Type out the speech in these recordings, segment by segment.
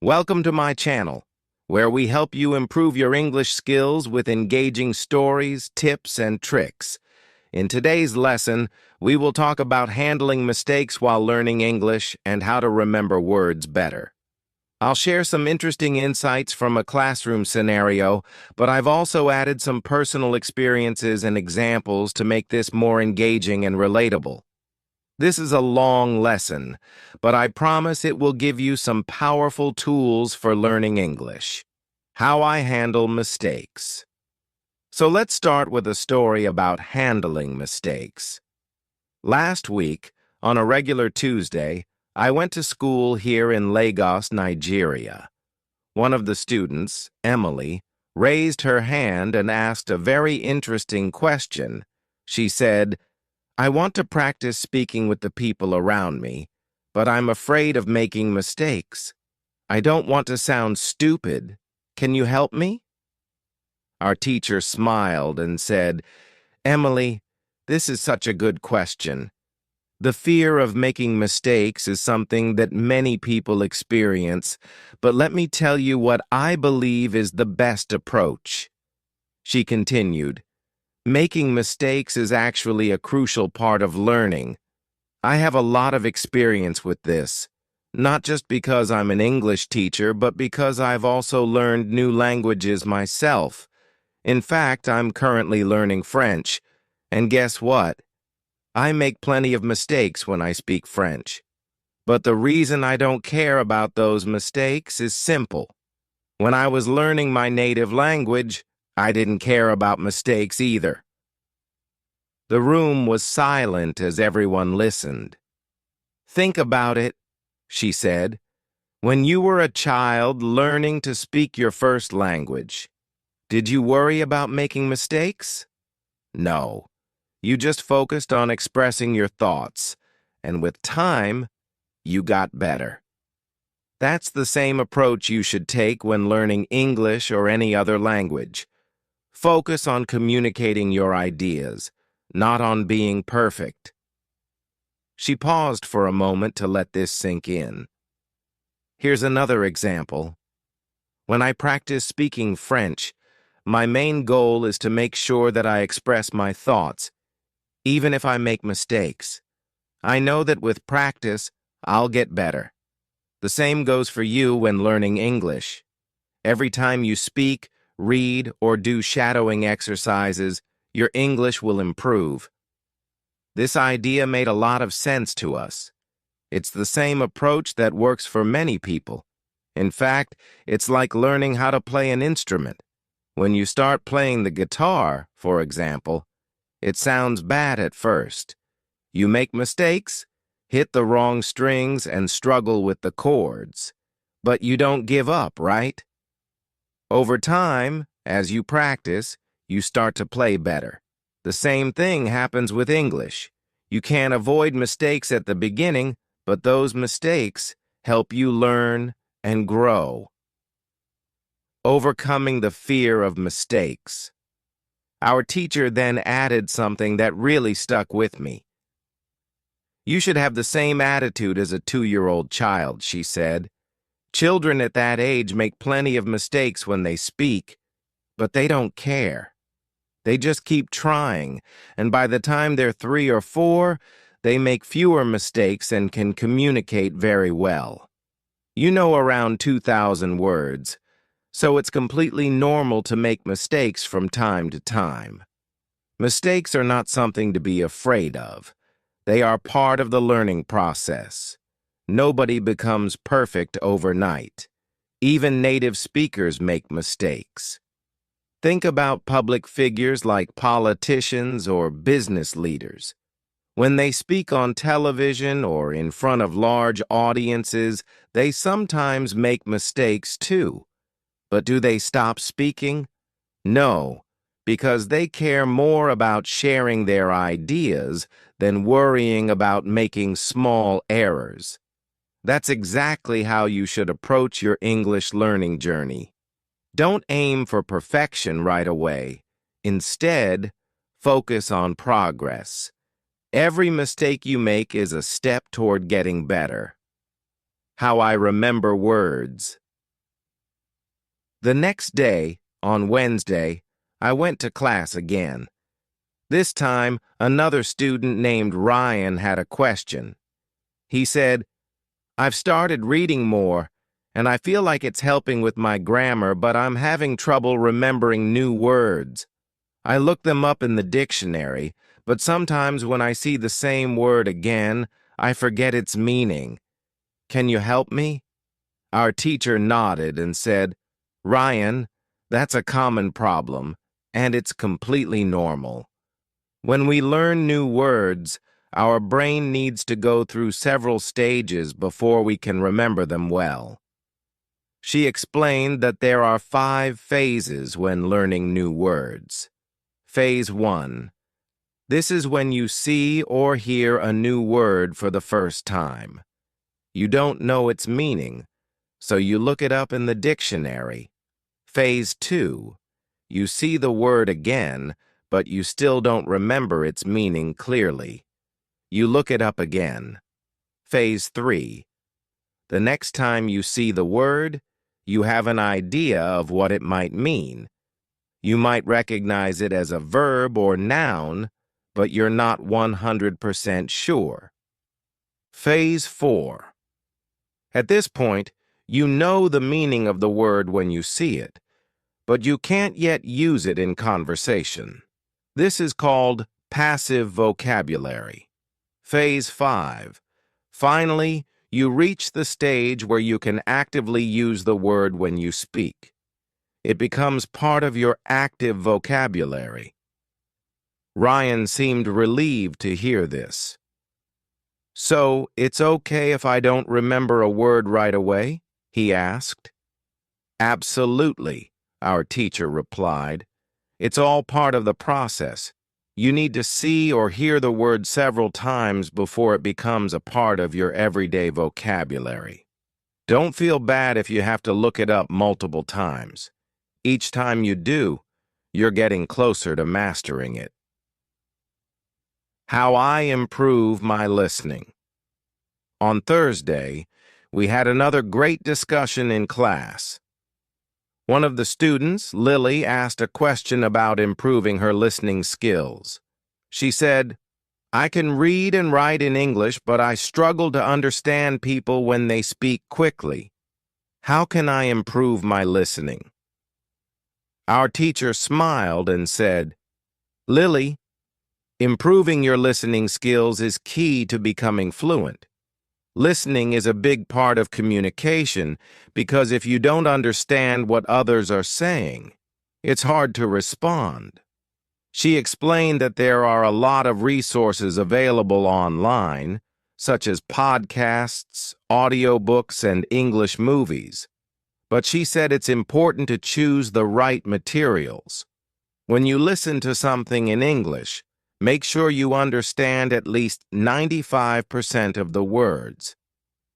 Welcome to my channel, where we help you improve your English skills with engaging stories, tips, and tricks. In today's lesson, we will talk about handling mistakes while learning English and how to remember words better. I'll share some interesting insights from a classroom scenario, but I've also added some personal experiences and examples to make this more engaging and relatable. This is a long lesson, but I promise it will give you some powerful tools for learning English. How I handle mistakes. So let's start with a story about handling mistakes. Last week, on a regular Tuesday, I went to school here in Lagos, Nigeria. One of the students, Emily, raised her hand and asked a very interesting question. She said, "I want to practice speaking with the people around me, but I'm afraid of making mistakes. I don't want to sound stupid. Can you help me?" Our teacher smiled and said, "Emily, this is such a good question. The fear of making mistakes is something that many people experience, but let me tell you what I believe is the best approach." She continued, "Making mistakes is actually a crucial part of learning. I have a lot of experience with this, not just because I'm an English teacher, but because I've also learned new languages myself. In fact, I'm currently learning French, and guess what? I make plenty of mistakes when I speak French. But the reason I don't care about those mistakes is simple. When I was learning my native language, I didn't care about mistakes either." The room was silent as everyone listened. "Think about it," she said. "When you were a child learning to speak your first language, did you worry about making mistakes? No. You just focused on expressing your thoughts, and with time, you got better. That's the same approach you should take when learning English or any other language. Focus on communicating your ideas, not on being perfect." She paused for a moment to let this sink in. Here's another example. When I practice speaking French, my main goal is to make sure that I express my thoughts, even if I make mistakes. I know that with practice, I'll get better. The same goes for you when learning English. Every time you speak, read, or do shadowing exercises, your English will improve. This idea made a lot of sense to us. It's the same approach that works for many people. In fact, it's like learning how to play an instrument. When you start playing the guitar, for example, it sounds bad at first. You make mistakes, hit the wrong strings, and struggle with the chords. But you don't give up, right? Over time, as you practice, you start to play better. The same thing happens with English. You can't avoid mistakes at the beginning, but those mistakes help you learn and grow. Overcoming the fear of mistakes. Our teacher then added something that really stuck with me. "You should have the same attitude as a 2-year-old child," she said. "Children at that age make plenty of mistakes when they speak, but they don't care. They just keep trying, and by the time they're 3 or 4, they make fewer mistakes and can communicate very well. You know around 2,000 words, so it's completely normal to make mistakes from time to time. Mistakes are not something to be afraid of. They are part of the learning process. Nobody becomes perfect overnight. Even native speakers make mistakes. Think about public figures like politicians or business leaders. When they speak on television or in front of large audiences, they sometimes make mistakes too. But do they stop speaking? No, because they care more about sharing their ideas than worrying about making small errors. That's exactly how you should approach your English learning journey. Don't aim for perfection right away. Instead, focus on progress. Every mistake you make is a step toward getting better. How I remember words. The next day, on Wednesday, I went to class again. This time, another student named Ryan had a question. He said, "I've started reading more, and I feel like it's helping with my grammar, but I'm having trouble remembering new words. I look them up in the dictionary, but sometimes when I see the same word again, I forget its meaning. Can you help me?" Our teacher nodded and said, "Ryan, that's a common problem, and it's completely normal. When we learn new words, our brain needs to go through several stages before we can remember them well." She explained that there are 5 phases when learning new words. Phase 1. This is when you see or hear a new word for the first time. You don't know its meaning, so you look it up in the dictionary. Phase 2. You see the word again, but you still don't remember its meaning clearly. You look it up again. Phase 3. The next time you see the word, you have an idea of what it might mean. You might recognize it as a verb or noun, but you're not 100% sure. Phase 4. At this point, you know the meaning of the word when you see it, but you can't yet use it in conversation. This is called passive vocabulary. Phase 5. Finally, you reach the stage where you can actively use the word when you speak. It becomes part of your active vocabulary. Ryan seemed relieved to hear this. "So, it's okay if I don't remember a word right away?" he asked. "Absolutely," our teacher replied. "It's all part of the process. You need to see or hear the word several times before it becomes a part of your everyday vocabulary. Don't feel bad if you have to look it up multiple times. Each time you do, you're getting closer to mastering it." How I improve my listening. On Thursday, we had another great discussion in class. One of the students, Lily, asked a question about improving her listening skills. She said, "I can read and write in English, but I struggle to understand people when they speak quickly. How can I improve my listening?" Our teacher smiled and said, "Lily, improving your listening skills is key to becoming fluent. Listening is a big part of communication because if you don't understand what others are saying, it's hard to respond." She explained that there are a lot of resources available online, such as podcasts, audiobooks, and English movies. But she said it's important to choose the right materials. When you listen to something in English, make sure you understand at least 95% of the words.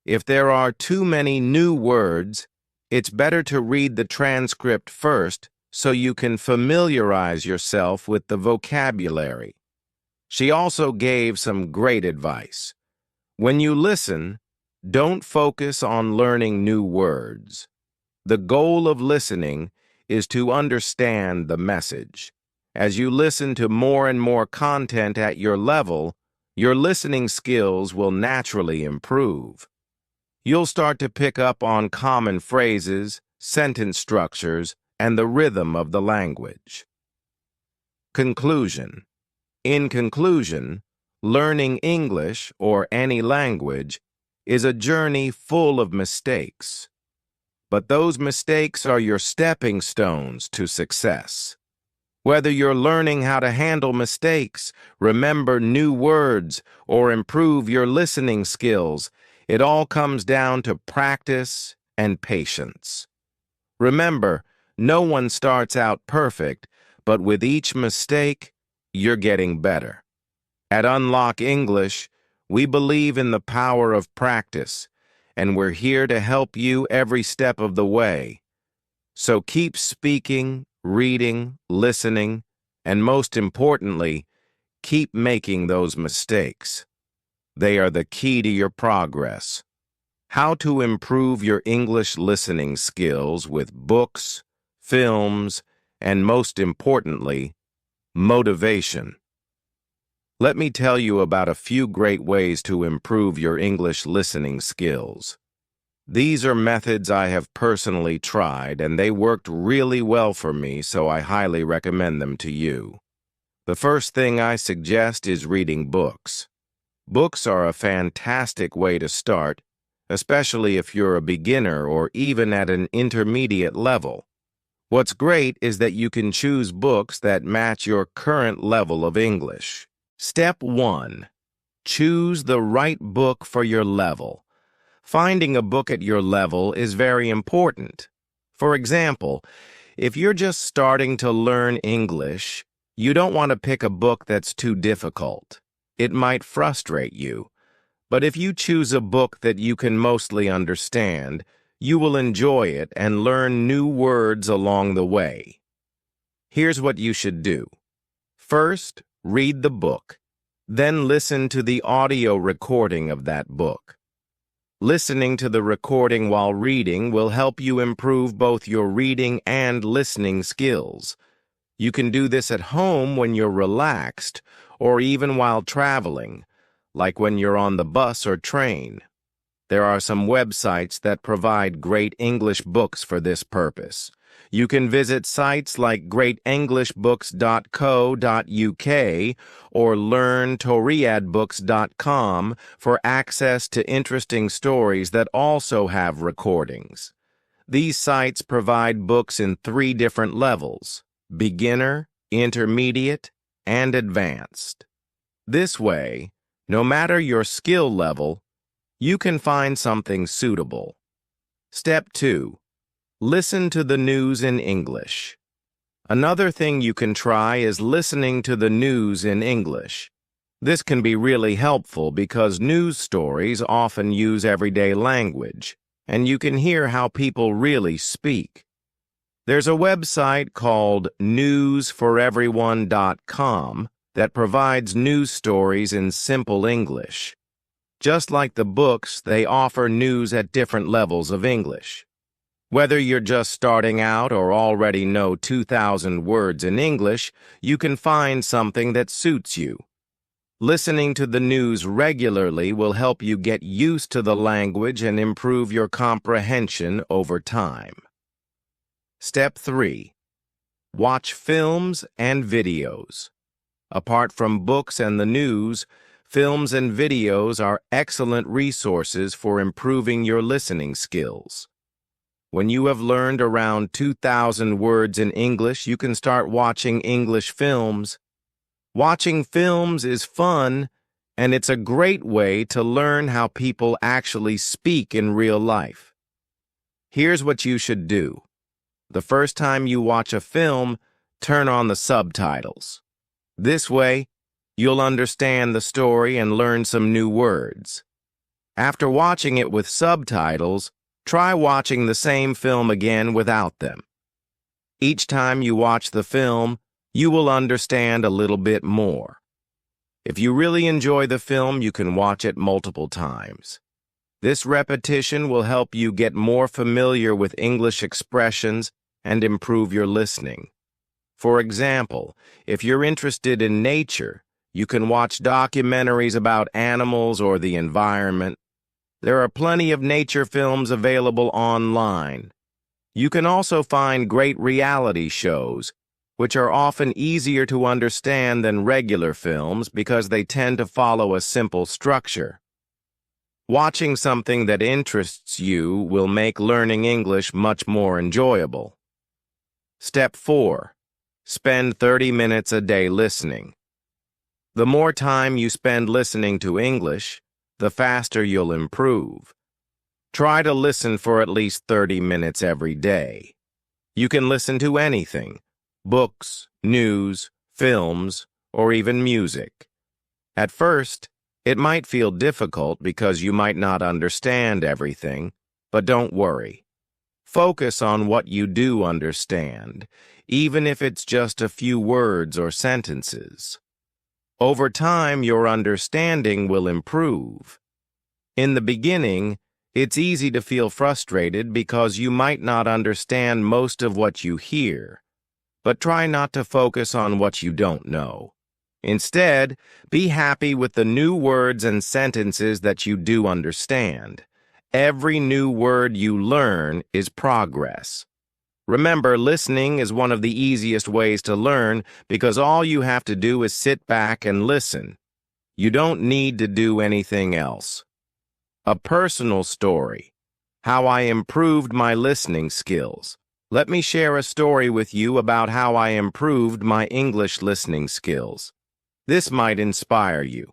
If there are too many new words, it's better to read the transcript first so you can familiarize yourself with the vocabulary. She also gave some great advice. When you listen, don't focus on learning new words. The goal of listening is to understand the message. As you listen to more and more content at your level, your listening skills will naturally improve. You'll start to pick up on common phrases, sentence structures, and the rhythm of the language. Conclusion. In conclusion, learning English or any language is a journey full of mistakes. But those mistakes are your stepping stones to success. Whether you're learning how to handle mistakes, remember new words, or improve your listening skills, it all comes down to practice and patience. Remember, no one starts out perfect, but with each mistake, you're getting better. At Unlock English, we believe in the power of practice, and we're here to help you every step of the way. So keep speaking, reading, listening, and most importantly, keep making those mistakes. They are the key to your progress. How to improve your English listening skills with books, films, and most importantly, motivation. Let me tell you about a few great ways to improve your English listening skills. These are methods I have personally tried, and they worked really well for me, so I highly recommend them to you. The first thing I suggest is reading books. Books are a fantastic way to start, especially if you're a beginner or even at an intermediate level. What's great is that you can choose books that match your current level of English. Step 1. Choose the right book for your level. Finding a book at your level is very important. For example, if you're just starting to learn English, you don't want to pick a book that's too difficult. It might frustrate you. But if you choose a book that you can mostly understand, you will enjoy it and learn new words along the way. Here's what you should do. First, read the book. Then listen to the audio recording of that book. Listening to the recording while reading will help you improve both your reading and listening skills. You can do this at home when you're relaxed, or even while traveling, like when you're on the bus or train. There are some websites that provide great English books for this purpose. You can visit sites like greatenglishbooks.co.uk or learntoriadbooks.com for access to interesting stories that also have recordings. These sites provide books in 3 different levels: beginner, intermediate, and advanced. This way, no matter your skill level, you can find something suitable. Step 2. Listen to the news in English. Another thing you can try is listening to the news in English. This can be really helpful because news stories often use everyday language, and you can hear how people really speak. There's a website called newsforeveryone.com that provides news stories in simple English. Just like the books, they offer news at different levels of English. Whether you're just starting out or already know 2,000 words in English, you can find something that suits you. Listening to the news regularly will help you get used to the language and improve your comprehension over time. Step 3. Watch films and videos. Apart from books and the news, films and videos are excellent resources for improving your listening skills. When you have learned around 2,000 words in English, you can start watching English films. Watching films is fun, and it's a great way to learn how people actually speak in real life. Here's what you should do. The first time you watch a film, turn on the subtitles. This way, you'll understand the story and learn some new words. After watching it with subtitles, try watching the same film again without them. Each time you watch the film, you will understand a little bit more. If you really enjoy the film, you can watch it multiple times. This repetition will help you get more familiar with English expressions and improve your listening. For example, if you're interested in nature, you can watch documentaries about animals or the environment. There are plenty of nature films available online. You can also find great reality shows, which are often easier to understand than regular films because they tend to follow a simple structure. Watching something that interests you will make learning English much more enjoyable. Step 4. Spend 30 minutes a day listening. The more time you spend listening to English, the faster you'll improve. Try to listen for at least 30 minutes every day. You can listen to anything: books, news, films, or even music. At first, it might feel difficult because you might not understand everything, but don't worry. Focus on what you do understand, even if it's just a few words or sentences. Over time, your understanding will improve. In the beginning, It's easy to feel frustrated because you might not understand most of what you hear, but try not to focus on what you don't know. Instead, be happy with the new words and sentences that you do understand. Every new word you learn is progress. Remember, listening is one of the easiest ways to learn because all you have to do is sit back and listen. You don't need to do anything else. A personal story. How I improved my listening skills. Let me share a story with you about how I improved my English listening skills. This might inspire you.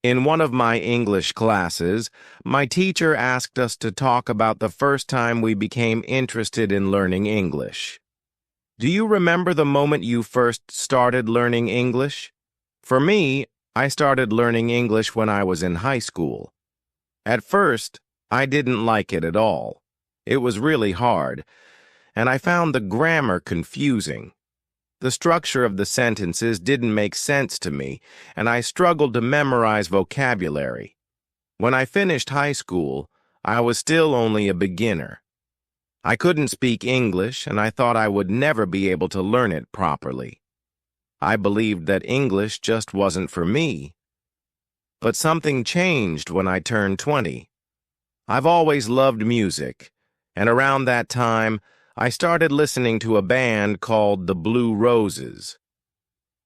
In one of my English classes, my teacher asked us to talk about the first time we became interested in learning English. Do you remember the moment you first started learning English? For me, I started learning English when I was in high school. At first, I didn't like it at all. It was really hard, and I found the grammar confusing. The structure of the sentences didn't make sense to me, and I struggled to memorize vocabulary. When I finished high school, I was still only a beginner. I couldn't speak English, and I thought I would never be able to learn it properly. I believed that English just wasn't for me. But something changed when I turned 20. I've always loved music, and around that time, I started listening to a band called the Blue Roses.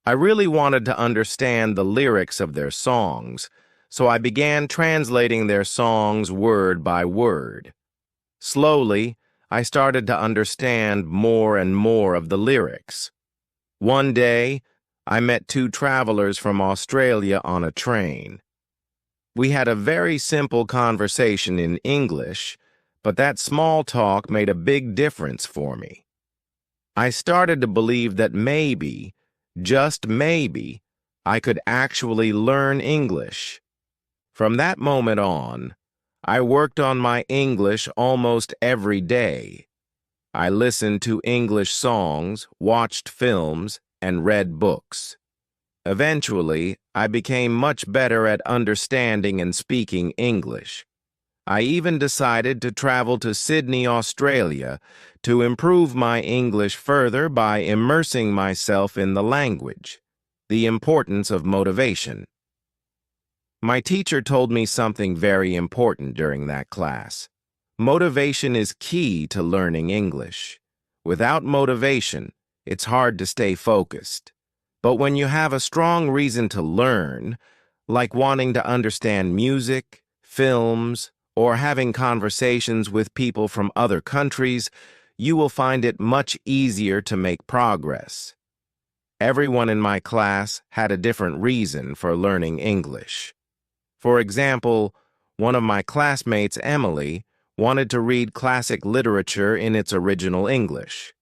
I really wanted to understand the lyrics of their songs, so I began translating their songs word by word. Slowly, I started to understand more and more of the lyrics. One day, I met two travelers from Australia on a train. We had a very simple conversation in English, but that small talk made a big difference for me. I started to believe that maybe, just maybe, I could actually learn English. From that moment on, I worked on my English almost every day. I listened to English songs, watched films, and read books. Eventually, I became much better at understanding and speaking English. I even decided to travel to Sydney, Australia, to improve my English further by immersing myself in the language. The importance of motivation. My teacher told me something very important during that class. Motivation is key to learning English. Without motivation, it's hard to stay focused. But when you have a strong reason to learn, like wanting to understand music, films, or having conversations with people from other countries, you will find it much easier to make progress. Everyone in my class had a different reason for learning English. For example, one of my classmates, Emily, wanted to read classic literature in its original English.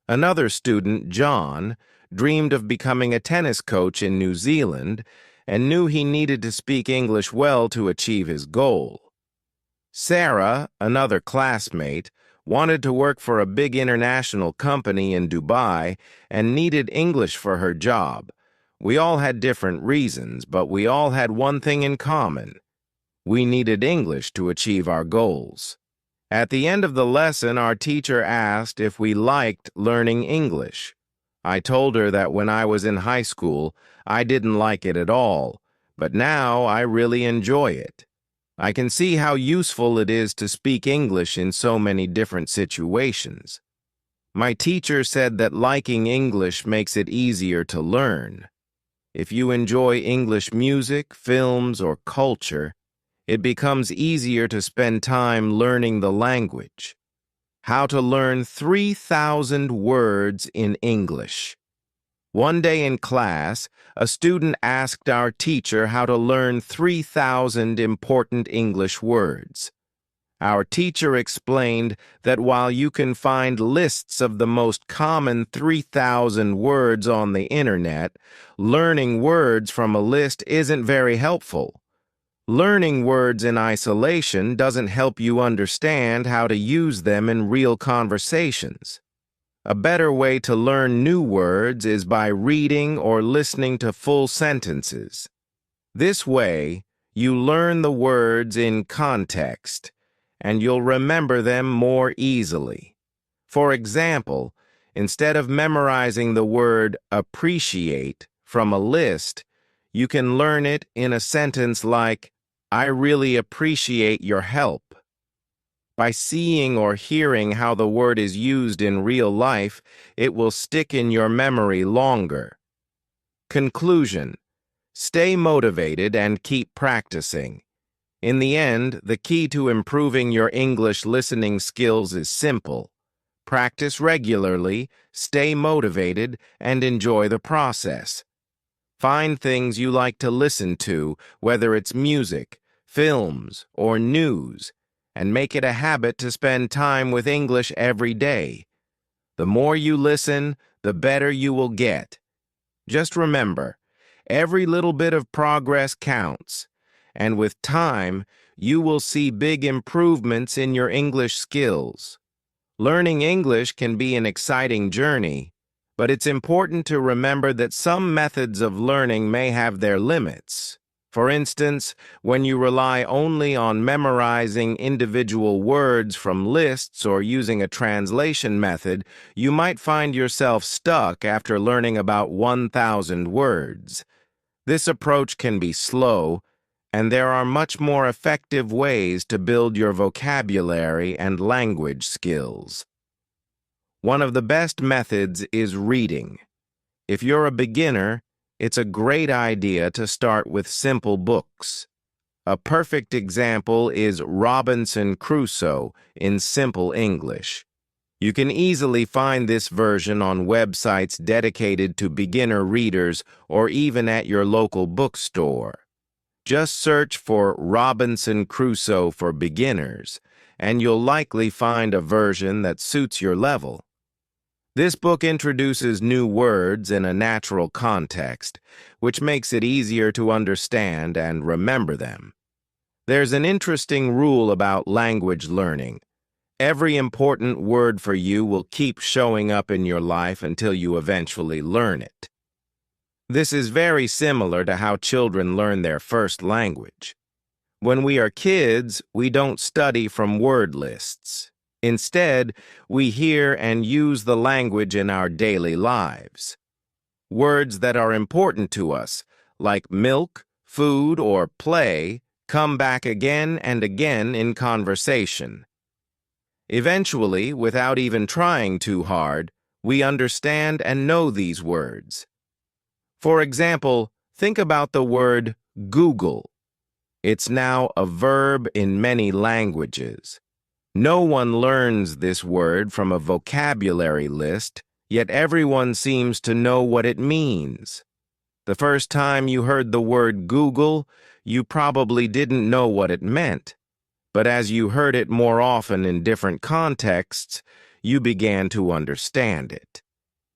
Another student, John, dreamed of becoming a tennis coach in New Zealand and knew he needed to speak English well to achieve his goal. Sarah, another classmate, wanted to work for a big international company in Dubai and needed English for her job. We all had different reasons, but we all had one thing in common. We needed English to achieve our goals. At the end of the lesson, our teacher asked if we liked learning English. I told her that when I was in high school, I didn't like it at all, but now I really enjoy it. I can see how useful it is to speak English in so many different situations. My teacher said that liking English makes it easier to learn. If you enjoy English music, films, or culture, it becomes easier to spend time learning the language. How to learn 3,000 words in English. One day in class, a student asked our teacher how to learn 3,000 important English words. Our teacher explained that while you can find lists of the most common 3,000 words on the internet, learning words from a list isn't very helpful. Learning words in isolation doesn't help you understand how to use them in real conversations. A better way to learn new words is by reading or listening to full sentences. This way, you learn the words in context, and you'll remember them more easily. For example, instead of memorizing the word appreciate from a list, you can learn it in a sentence like, I really appreciate your help. By seeing or hearing how the word is used in real life, it will stick in your memory longer. Conclusion: stay motivated and keep practicing. In the end, the key to improving your English listening skills is simple. Practice regularly, stay motivated, and enjoy the process. Find things you like to listen to, whether it's music, films, or news, and make it a habit to spend time with English every day. The more you listen, the better you will get. Just remember, every little bit of progress counts, and with time, you will see big improvements in your English skills. Learning English can be an exciting journey, but it's important to remember that some methods of learning may have their limits. For instance, when you rely only on memorizing individual words from lists or using a translation method, you might find yourself stuck after learning about 1,000 words. This approach can be slow, and there are much more effective ways to build your vocabulary and language skills. One of the best methods is reading. If you're a beginner, it's a great idea to start with simple books. A perfect example is Robinson Crusoe in simple English. You can easily find this version on websites dedicated to beginner readers or even at your local bookstore. Just search for Robinson Crusoe for beginners, and you'll likely find a version that suits your level. This book introduces new words in a natural context, which makes it easier to understand and remember them. There's an interesting rule about language learning. Every important word for you will keep showing up in your life until you eventually learn it. This is very similar to how children learn their first language. When we are kids, we don't study from word lists. Instead, we hear and use the language in our daily lives. Words that are important to us, like milk, food, or play, come back again and again in conversation. Eventually, without even trying too hard, we understand and know these words. For example, think about the word Google. It's now a verb in many languages. No one learns this word from a vocabulary list, yet everyone seems to know what it means. The first time you heard the word Google, you probably didn't know what it meant. But as you heard it more often in different contexts, you began to understand it.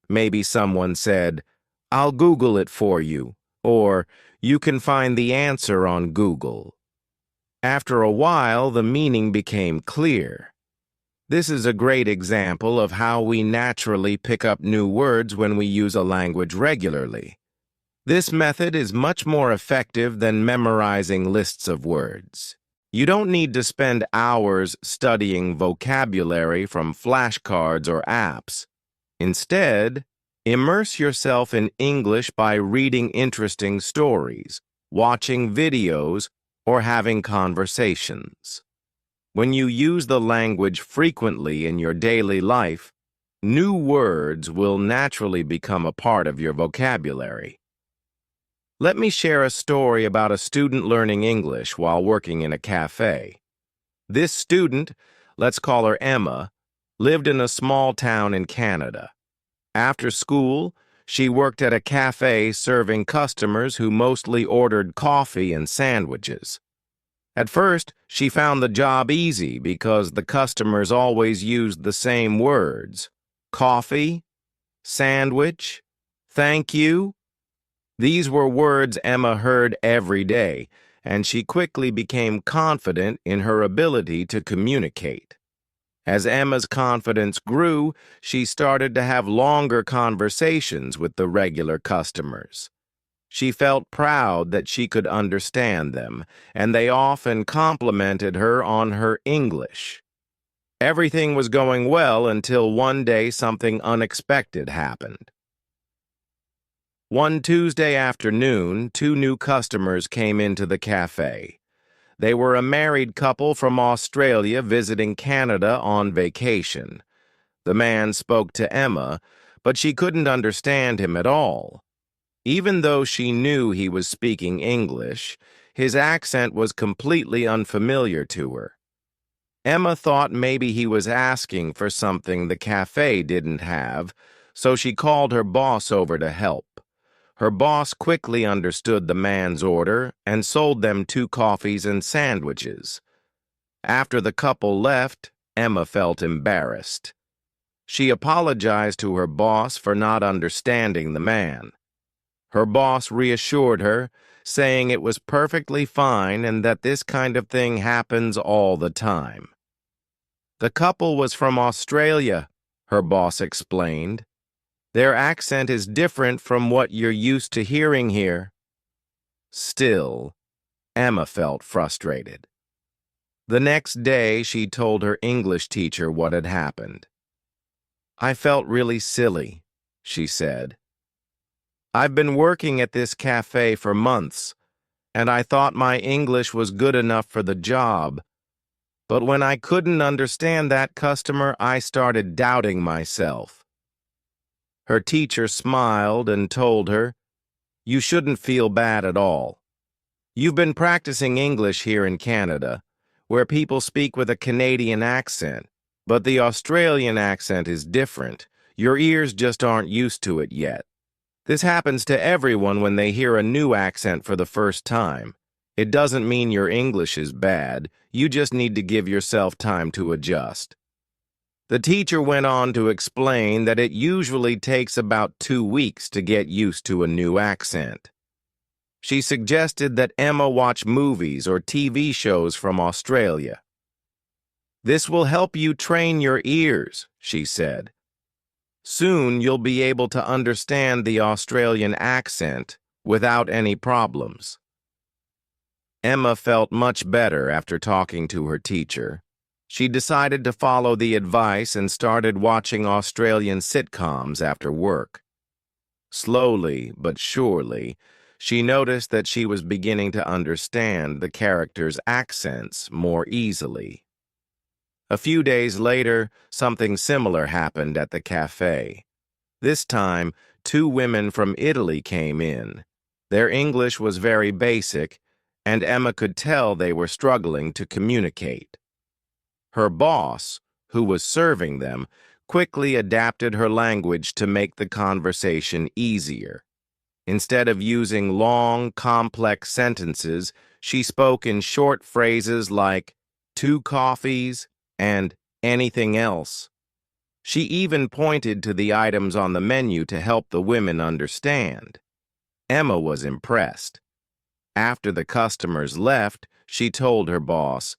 Maybe someone said, I'll Google it for you, or you can find the answer on Google. After a while, the meaning became clear. This is a great example of how we naturally pick up new words when we use a language regularly. This method is much more effective than memorizing lists of words. You don't need to spend hours studying vocabulary from flashcards or apps. Instead, immerse yourself in English by reading interesting stories, watching videos, or having conversations. When you use the language frequently in your daily life, new words will naturally become a part of your vocabulary. Let me share a story about a student learning English while working in a cafe. This student, let's call her Emma, lived in a small town in Canada. After school, she worked at a cafe serving customers who mostly ordered coffee and sandwiches. At first, she found the job easy because the customers always used the same words: coffee, sandwich, thank you. These were words Emma heard every day, and she quickly became confident in her ability to communicate. As Emma's confidence grew, she started to have longer conversations with the regular customers. She felt proud that she could understand them, and they often complimented her on her English. Everything was going well until one day something unexpected happened. One Tuesday afternoon, two new customers came into the cafe. They were a married couple from Australia visiting Canada on vacation. The man spoke to Emma, but she couldn't understand him at all. Even though she knew he was speaking English, his accent was completely unfamiliar to her. Emma thought maybe he was asking for something the cafe didn't have, so she called her boss over to help. Her boss quickly understood the man's order and sold them 2 coffees and sandwiches. After the couple left, Emma felt embarrassed. She apologized to her boss for not understanding the man. Her boss reassured her, saying it was perfectly fine and that this kind of thing happens all the time. The couple was from Australia, her boss explained. Their accent is different from what you're used to hearing here. Still, Emma felt frustrated. The next day, she told her English teacher what had happened. "I felt really silly," she said. "I've been working at this cafe for months, and I thought my English was good enough for the job. But when I couldn't understand that customer, I started doubting myself." Her teacher smiled and told her, "You shouldn't feel bad at all. You've been practicing English here in Canada, where people speak with a Canadian accent, but the Australian accent is different. Your ears just aren't used to it yet. This happens to everyone when they hear a new accent for the first time. It doesn't mean your English is bad. You just need to give yourself time to adjust." The teacher went on to explain that it usually takes about 2 weeks to get used to a new accent. She suggested that Emma watch movies or TV shows from Australia. "This will help you train your ears," she said. "Soon you'll be able to understand the Australian accent without any problems." Emma felt much better after talking to her teacher. She decided to follow the advice and started watching Australian sitcoms after work. Slowly but surely, she noticed that she was beginning to understand the characters' accents more easily. A few days later, something similar happened at the cafe. This time, 2 women from Italy came in. Their English was very basic, and Emma could tell they were struggling to communicate. Her boss, who was serving them, quickly adapted her language to make the conversation easier. Instead of using long, complex sentences, she spoke in short phrases like 2 coffees and anything else. She even pointed to the items on the menu to help the women understand. Emma was impressed. After the customers left, she told her boss,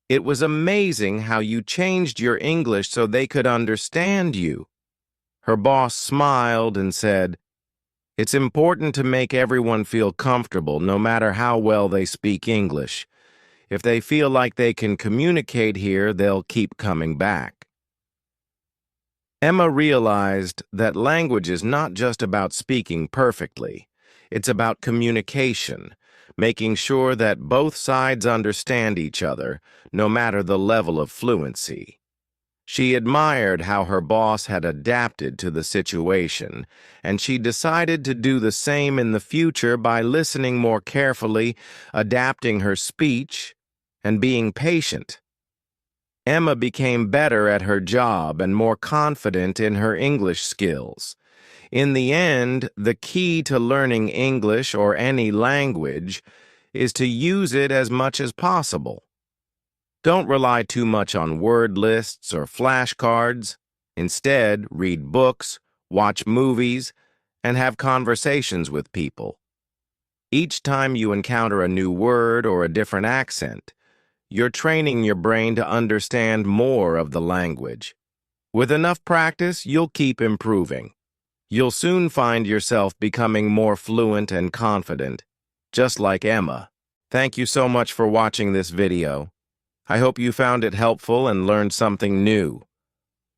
"It was amazing how you changed your English so they could understand you." Her boss smiled and said, "It's important to make everyone feel comfortable no matter how well they speak English. If they feel like they can communicate here, they'll keep coming back." Emma realized that language is not just about speaking perfectly. It's about communication, making sure that both sides understand each other, no matter the level of fluency. She admired how her boss had adapted to the situation, and she decided to do the same in the future by listening more carefully, adapting her speech, and being patient. Emma became better at her job and more confident in her English skills. In the end, the key to learning English or any language is to use it as much as possible. Don't rely too much on word lists or flashcards. Instead, read books, watch movies, and have conversations with people. Each time you encounter a new word or a different accent, you're training your brain to understand more of the language. With enough practice, you'll keep improving. You'll soon find yourself becoming more fluent and confident, just like Emma. Thank you so much for watching this video. I hope you found it helpful and learned something new.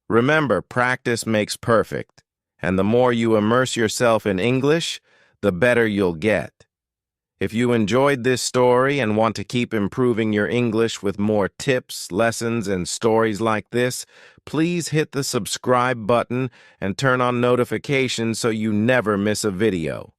Remember, practice makes perfect, and the more you immerse yourself in English, the better you'll get. If you enjoyed this story and want to keep improving your English with more tips, lessons, and stories like this, please hit the subscribe button and turn on notifications so you never miss a video.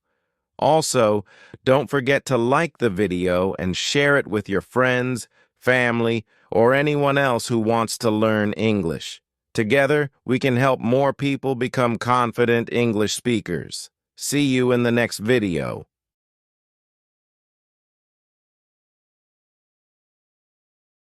Also, don't forget to like the video and share it with your friends, family, or anyone else who wants to learn English. Together, we can help more people become confident English speakers. See you in the next video.